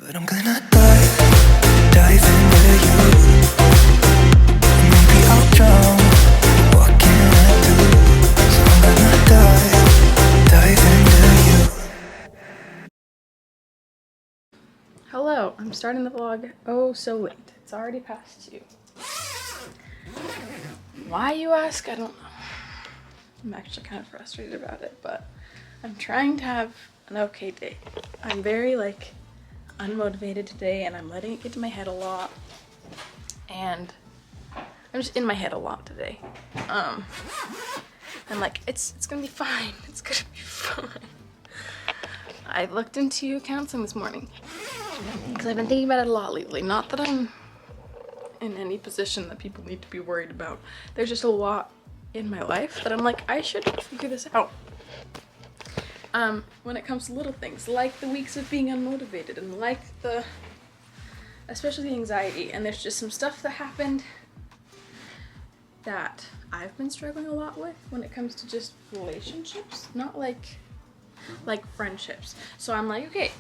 But I'm gonna dive into you. Maybe I'll drown. What can I do? So I'm gonna dive into you. Hello, I'm starting the vlog oh so late. It's already past 2. Why, you ask? I don't know. I'm actually kind of frustrated about it, but I'm trying to have an okay day. I'm very unmotivated today, and I'm letting it get to my head a lot, and I'm just in my head a lot today. I'm like, it's gonna be fine. It's gonna be fine. I looked into counseling this morning because I've been thinking about it a lot lately. Not that I'm in any position that people need to be worried about. There's just a lot in my life that I'm like, I should figure this out. When it comes to little things, like the weeks of being unmotivated, and like especially the anxiety, and there's just some stuff that happened that I've been struggling a lot with when it comes to just relationships, not like friendships. So I'm like, okay,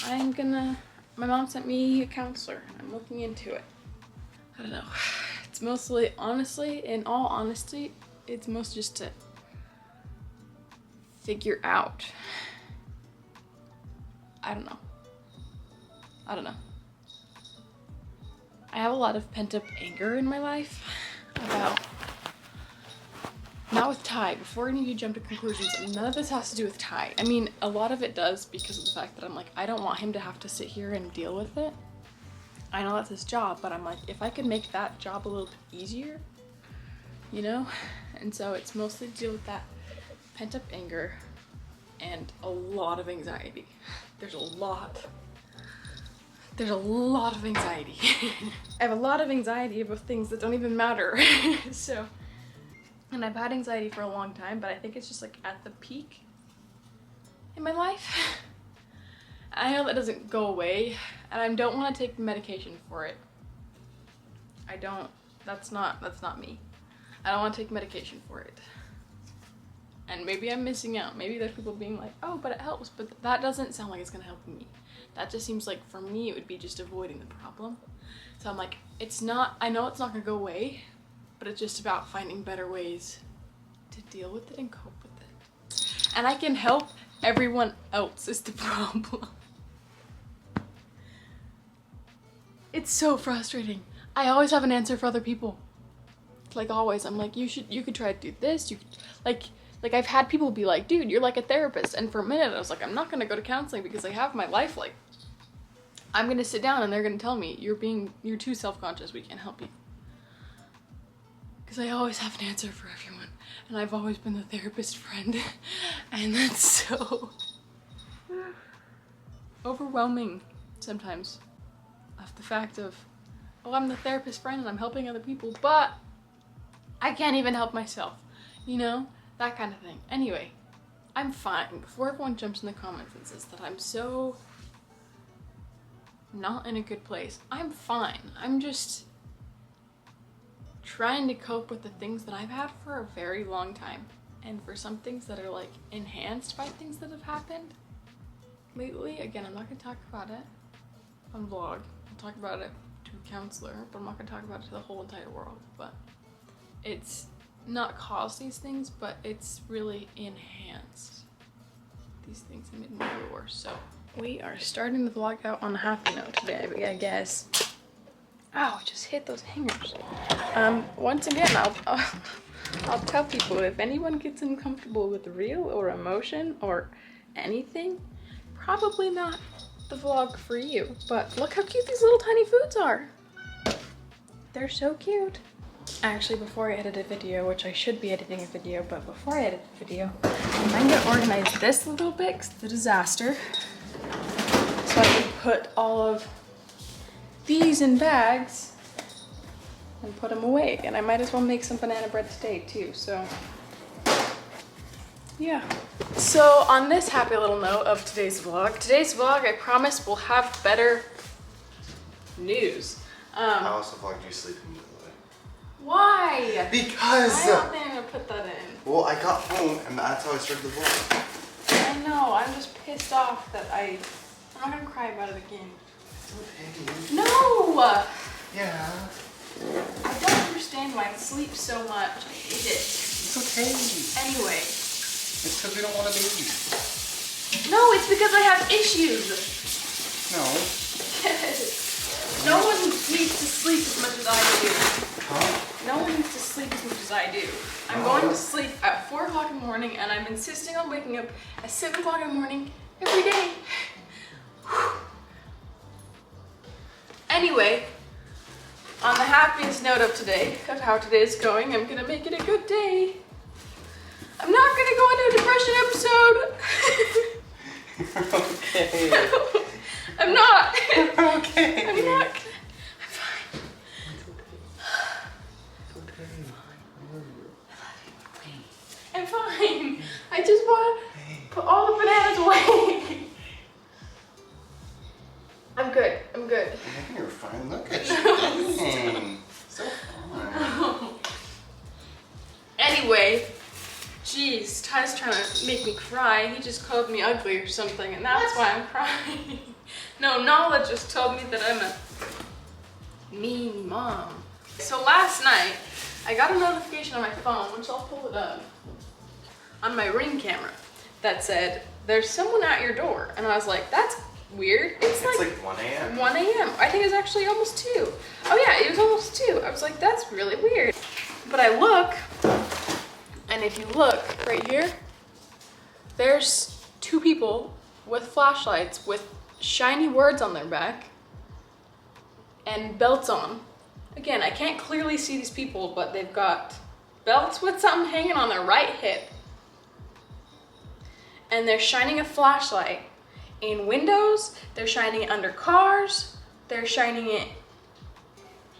my mom sent me a counselor, and I'm looking into it. I don't know. It's mostly, honestly, in all honesty, it's mostly just to figure out. I don't know. I have a lot of pent-up anger in my life about, not with Ty, before any of you jump to conclusions, none of this has to do with Ty. I mean, a lot of it does because of the fact that I'm like, I don't want him to have to sit here and deal with it. I know that's his job, but I'm like, if I could make that job a little bit easier, you know? And so it's mostly to deal with that pent-up anger and a lot of anxiety. There's a lot of anxiety. I have a lot of anxiety about things that don't even matter. So, and I've had anxiety for a long time, but I think it's just like at the peak in my life. I know that doesn't go away, and I don't want to take medication for it. That's not me. I don't want to take medication for it. And maybe I'm missing out. Maybe there's people being like, oh, but it helps. But that doesn't sound like it's gonna help me. That just seems like, for me, it would be just avoiding the problem. So I'm like, I know it's not gonna go away, but it's just about finding better ways to deal with it and cope with it. And I can help everyone else is the problem. It's so frustrating. I always have an answer for other people. Like always, I'm like, you could try to do this. You could, like I've had people be like, dude, you're like a therapist. And for a minute I was like, I'm not gonna go to counseling because I have my life. Like, I'm gonna sit down and they're gonna tell me, you're too self-conscious, we can't help you. Because I always have an answer for everyone. And I've always been the therapist friend. And that's so overwhelming sometimes. Of the fact of, oh, I'm the therapist friend and I'm helping other people, but I can't even help myself, you know? That kind of thing. Anyway, I'm fine. Before everyone jumps in the comments and says that I'm so not in a good place, I'm fine. I'm just trying to cope with the things that I've had for a very long time. And for some things that are like enhanced by things that have happened lately. Again, I'm not gonna talk about it on vlog. I'll talk about it to a counselor, but I'm not gonna talk about it to the whole entire world. But it's not caused these things, but it's really enhanced these things and made them really worse. So we are starting the vlog out on a happy note today, I guess. Ow, I just hit those hangers. Once again, I'll tell people, if anyone gets uncomfortable with real or emotion or anything, probably not the vlog for you. But look how cute these little tiny foods are. They're so cute. Actually, before I edit a video, which I should be editing a video, but before I edit the video, I'm gonna organize this a little bit because it's a disaster. So I can put all of these in bags and put them away. And I might as well make some banana bread today too, so yeah. So on this happy little note of today's vlog, I promise will have better news. How else the vlog do you sleep in, by the way? Why? Because! I don't think I'm gonna put that in. Well, I got home and that's how I started the vlog. I know, I'm just pissed off that I'm not gonna cry about it again. okay. No! Yeah. I don't understand why I sleep so much. I hate it. It's okay. Anyway. It's because we don't want a baby. No, it's because I have issues. No. No one needs to sleep as much as I do. Huh? No one needs to sleep as much as I do. I'm going to sleep at 4 o'clock in the morning and I'm insisting on waking up at 7 o'clock in the morning every day. Anyway, on the happiest note of today, of how today is going, I'm gonna make it a good day. I'm not gonna go into a depression episode. Okay. I'm not. Okay. I'm not. It's okay. I'm fine. I just want to put all the bananas away. I'm good. I'm good. I think you're fine. Look at you. Dang. So fun. Anyway, jeez, Ty's trying to make me cry. He just called me ugly or something, and that's why I'm crying. No, Nala just told me that I'm a mean mom. So last night, I got a notification on my phone, which I'll pull it up, on my Ring camera, that said, there's someone at your door. And I was like, that's weird. It's like 1 a.m. 1 a.m. I think it was actually almost 2. Oh yeah, it was almost 2. I was like, that's really weird. But I look, and if you look right here, there's 2 people with flashlights with shiny words on their back and belts on. Again, I can't clearly see these people, but they've got belts with something hanging on their right hip. And they're shining a flashlight in windows, they're shining it under cars, they're shining it,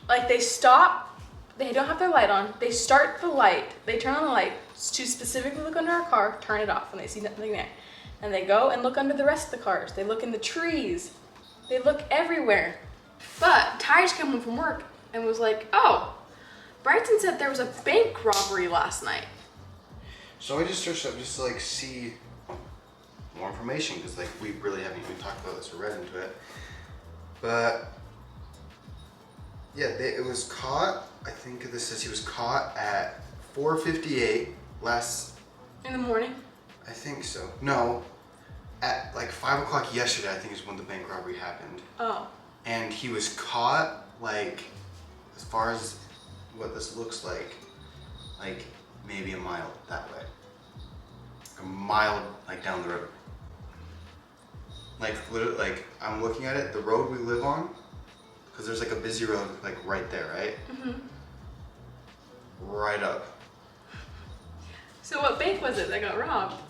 like they stop, they don't have their light on, they start the light, they turn on the light to specifically look under a car, turn it off when they see nothing there. And they go and look under the rest of the cars, they look in the trees, they look everywhere. But Ty's came home from work and was like, oh, Brighton said there was a bank robbery last night. So I just searched up just to like see more information because like we really haven't even talked about this or read into it. But yeah, it was caught. I think this says he was caught at 4:58 last. In the morning? I think so. No, at like 5 o'clock yesterday. I think is when the bank robbery happened. Oh. And he was caught like, as far as what this looks like maybe a mile that way. A mile like down the road. Like literally, like I'm looking at it, the road we live on, because there's like a busy road like right there, right? Mm-hmm. Right up. So what bank was it that got robbed?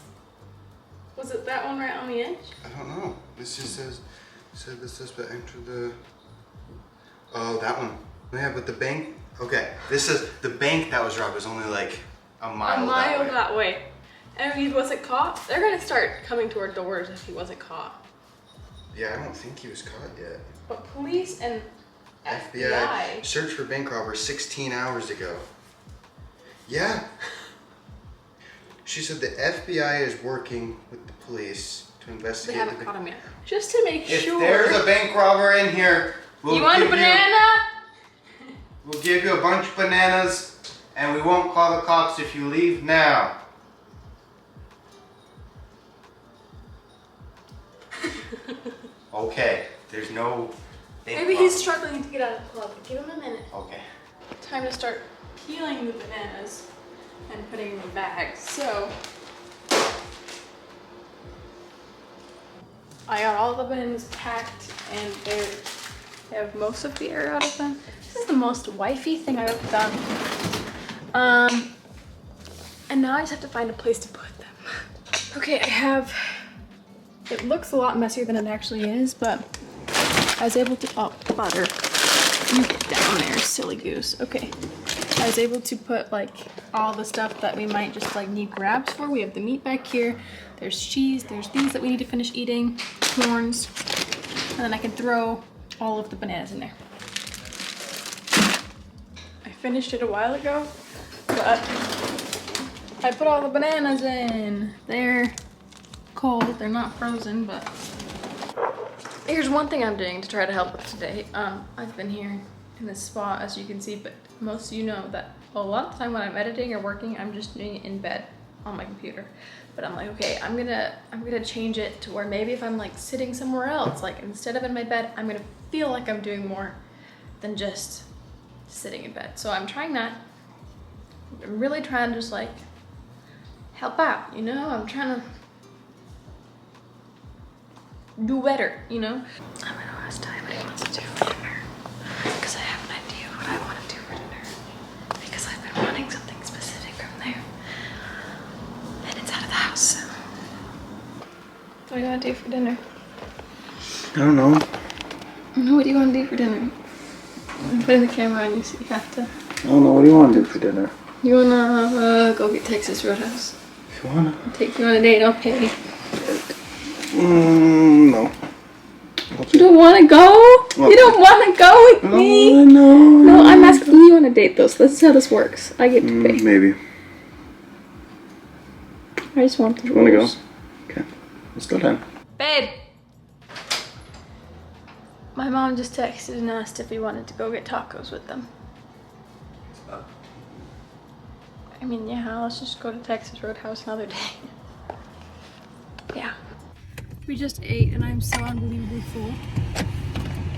Was it that one right on the edge? I don't know. This just said the suspect entered the. Oh, that one. Yeah, but the bank. Okay, this says the bank that was robbed was only like a mile. A mile that way. And if he wasn't caught, they're gonna start coming to our doors if he wasn't caught. Yeah, I don't think he was caught yet. But police and FBI search for bank robber 16 hours ago. Yeah. She said the FBI is working with the police to They investigate. haven't caught him yet. Just to make If sure. there's a bank robber in here, You want a banana? We'll give you a bunch of bananas, and we won't call the cops if you leave now. Okay, there's no. Maybe he's struggling to get out of the club. Give him a minute. Okay. Time to start peeling the bananas and putting them in bags. So I got all the bananas packed and they have most of the air out of them. This is the most wifey thing I've ever done. And now I just have to find a place to put them. Okay, it looks a lot messier than it actually is, but I was able to, oh, butter. You get down there, silly goose. Okay. I was able to put like all the stuff that we might just like need grabs for. We have the meat back here. There's cheese. There's things that we need to finish eating. Corns. And then I can throw all of the bananas in there. I finished it a while ago, but I put all the bananas in. They're cold. They're not frozen, but Here's one thing I'm doing to try to help with today. I've been here in this spot, as you can see, but most of you know that a lot of the time when I'm editing or working, I'm just doing it in bed on my computer. But I'm like, okay, I'm gonna change it to where maybe if I'm like sitting somewhere else, like instead of in my bed, I'm gonna feel like I'm doing more than just sitting in bed. So I'm trying that. I'm really trying to just like help out, you know? I'm trying to do better, you know? I'm gonna ask Ty what he wants to do for dinner, because I have an idea of what I want to do for dinner, because I've been wanting something specific from there, and it's out of the house, so. What do you want to do for dinner? I don't know. What do you want to do for dinner? I'm putting the camera on you so you have to. I don't know. What do you want to do for dinner? You wanna go get Texas Roadhouse? If you wanna. Take you on a date, I'll pay. No. You don't want to go? You don't want to go with me? No. No, I'm asking you on a date though, so this is how this works. I get to pay. Maybe. I just want the You wanna go? rules. Okay. Let's go then. Babe! My mom just texted and asked if we wanted to go get tacos with them. I mean, yeah, let's just go to Texas Roadhouse another day. Yeah. We just ate and I'm so unbelievably full.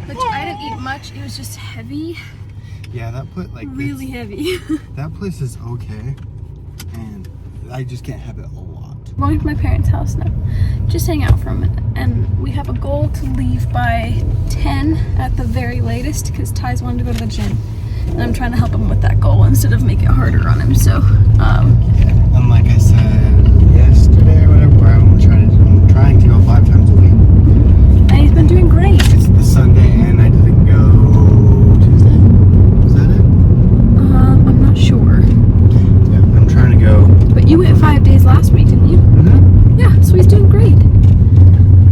Which I didn't eat much, it was just heavy. Yeah, that Really heavy. That place is okay, and I just can't have it a lot. We're going to my parents' house now. Just hang out for a minute. And we have a goal to leave by 10 at the very latest because Ty's wanted to go to the gym. And I'm trying to help him with that goal instead of make it harder on him. So, And like I said yesterday or whatever, I'm trying to go 5 times a week. and he's been doing great. It's the Sunday and I didn't go Tuesday. Is that it? I'm not sure. Yeah, I'm trying to go. But you went 5 days last week, didn't you? Mm-hmm. Yeah, so he's doing great.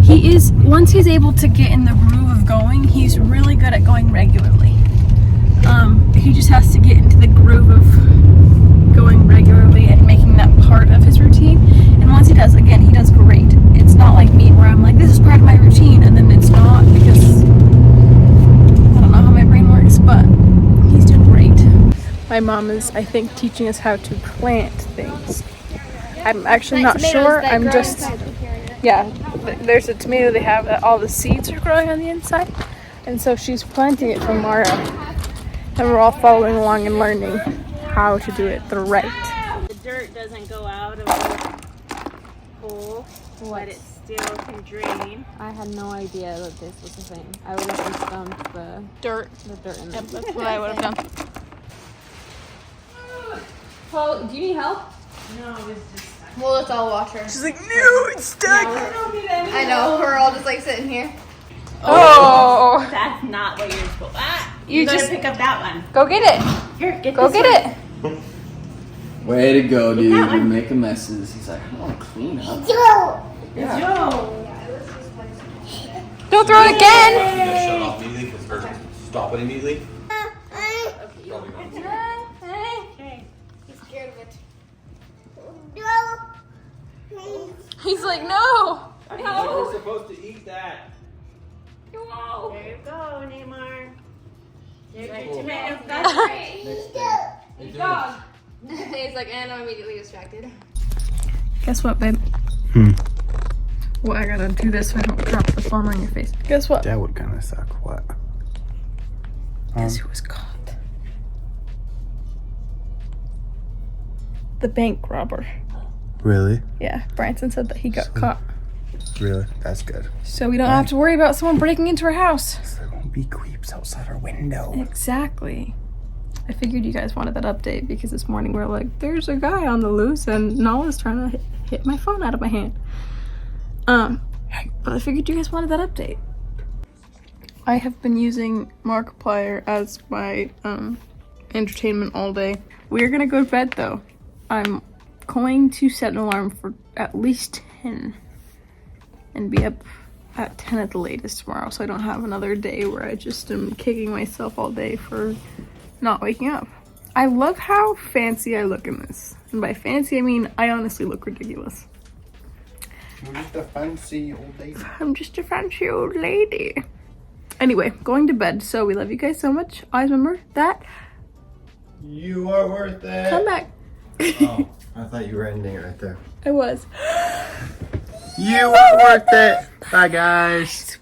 He is, once he's able to get in the groove of going, he's really good at going regularly. He just has to get into the groove of going regularly and making that part of his routine. And once he does, again, he does great. It's not like me where I'm like, this is part of my routine, and then it's not because I don't know how my brain works, but he's doing great. My mom is, I think, teaching us how to plant things. I'm actually not sure. I'm just, yeah, there's a tomato they have that all the seeds are growing on the inside. And so she's planting it for Mara. And we're all following along and learning how to do it the right. The dirt doesn't go out of the hole, but it still can drain. I had no idea that this was a thing. I would have just dumped the Dirt. dirt in Yep, there. that's what I would have done. Paul, do you need help? No, it's just Well, let's all watch her. She's like, no, it's stuck. I know, we're all just like sitting here. Oh. that's not what you're supposed. Ah, You you gotta just- pick up that one. Go get it. Here, get Go this get one. it. Way to go, dude. that You're one. making messes. He's like, I want to clean up. Yo. Don't throw it again. You gotta shut it off immediately, or stop it immediately. Probably not. Okay. He's scared of it. He's like, no. We're supposed to eat that. There you go, Neymar. There's your Cool. tomato. Next thing. He's like, and I'm immediately distracted. Guess what, babe? Well, I gotta do this so I don't drop the phone on your face. Guess what? That would kind of suck. What? Guess who was caught? The bank robber. Really? Yeah, Branson said that he got caught. Really? That's good. So we don't have to worry about someone breaking into our house. There won't be creeps outside our window. Exactly. I figured you guys wanted that update because this morning we were like, there's a guy on the loose and Nala's trying to hit my phone out of my hand. But I figured you guys wanted that update. I have been using Markiplier as my entertainment all day. We're gonna go to bed though. I'm going to set an alarm for at least 10 and be up at 10 at the latest tomorrow, so I don't have another day where I just am kicking myself all day for not waking up. I love how fancy I look in this. And by fancy, I mean I honestly look ridiculous. You're just a fancy old lady. I'm just a fancy old lady. Anyway, going to bed. So we love you guys so much. Always remember that. You are worth it. Come back. Oh, I thought you were ending it right there. I was. You are worth it. Bye, guys.